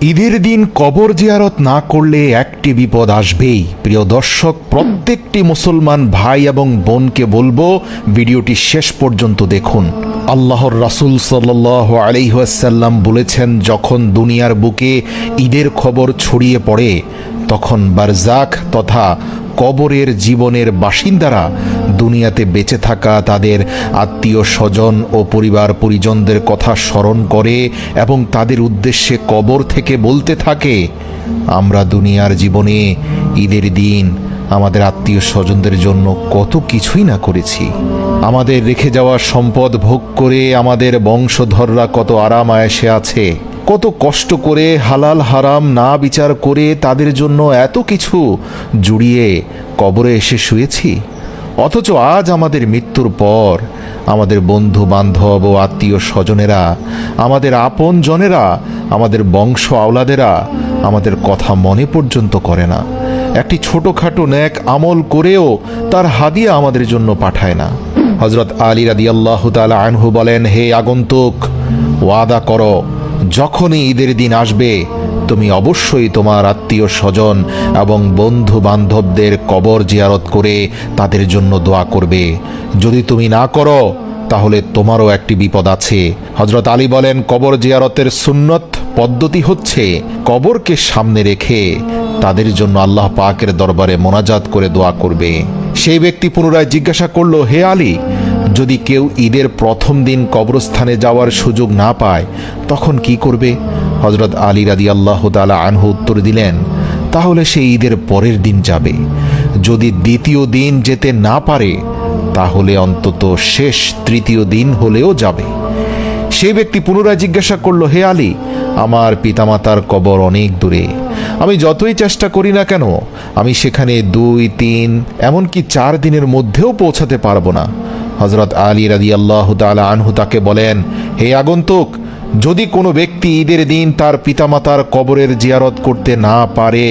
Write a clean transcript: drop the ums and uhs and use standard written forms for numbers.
ঈদের দিন কবর জিয়ারত না করলে একটি বিপদ আসবেই। প্রিয় দর্শক, প্রত্যেকটি মুসলমান ভাই এবং বোনকে বলবো ভিডিওটি শেষ পর্যন্ত দেখুন। আল্লাহর রাসূল সাল্লাল্লাহু আলাইহি ওয়াসাল্লাম বলেছেন, যখন দুনিয়ার বুকে ঈদের খবর ছড়িয়ে পড়ে তখন বারজাখ তথা কবরের জীবনের বাসিন্দারা দুনিয়াতে বেঁচে থাকা তাদের আত্মীয় স্বজন ও পরিবার পরিজনদের কথা স্মরণ করে এবং তাদের উদ্দেশ্যে কবর থেকে বলতে থাকে, আমরা দুনিয়ার জীবনে ঈদের দিন আমাদের আত্মীয় স্বজনদের জন্য কত কিছুই না করেছি। আমাদের রেখে যাওয়া সম্পদ ভোগ করে আমাদের বংশধররা কত আরাম আয়েশে আছে, কত কষ্ট করে হালাল হারাম না বিচার করে তাদের জন্য এত কিছু জুড়িয়ে কবরে এসে শুয়েছি। অথচ আজ আমাদের মৃত্যুর পর আমাদের বন্ধু বান্ধব ও আত্মীয় স্বজনেরা, আমাদের আপন জনেরা, আমাদের বংশ আওলাদেরা আমাদের কথা মনে পর্যন্ত করে না। একটি ছোটখাটো নেক আমল করেও তার হাদিয়া আমাদের জন্য পাঠায় না। হযরত আলী রাদিয়াল্লাহু তাআলা আনহু বলেন, হে আগন্তুক, ওয়াদা করো যখনই ঈদের দিন আসবে তুমি অবশ্যই তোমার আত্মীয় স্বজন এবং বন্ধু বান্ধবদের কবর জিয়ারত করে তাদের জন্য দোয়া করবে। যদি তুমি না করো তাহলে তোমারও একটি বিপদ আছে। হযরত আলী বলেন, কবর জিয়ারতের সুন্নত পদ্ধতি হচ্ছে কবরকে সামনে রেখে তাদের জন্য আল্লাহ পাকের দরবারে মোনাজাত করে দোয়া করবে। সেই ব্যক্তি পুনরায় জিজ্ঞাসা করলো, হে আলী, যদি কেউ ঈদের প্রথম দিন কবরস্থানে যাওয়ার সুযোগ না পায় তখন কি করবে? হযরত আলী রাদিয়াল্লাহু তাআলা আনহু উত্তর দিলেন, তাহলে সে ঈদের পরের দিন যাবে। যদি দ্বিতীয় দিন যেতে না পারে তাহলে অন্তত শেষ তৃতীয় দিন হলেও যাবে। সেই ব্যক্তি পুনরায় জিজ্ঞাসা করলো, হে আলী, আমার পিতামাতার কবর অনেক দূরে, আমি যতই চেষ্টা করি না কেন আমি সেখানে 2, 3 এমনকি 4 দিনের মধ্যেও পৌঁছাতে পারবো না। হযরত আলী রাদিয়াল্লাহু তাআলা আনহু তাকে বলেন, হে আগন্তুক, যদি কোনো ব্যক্তি ঈদের দিন তার পিতামাতার কবরের জিয়ারত করতে না পারে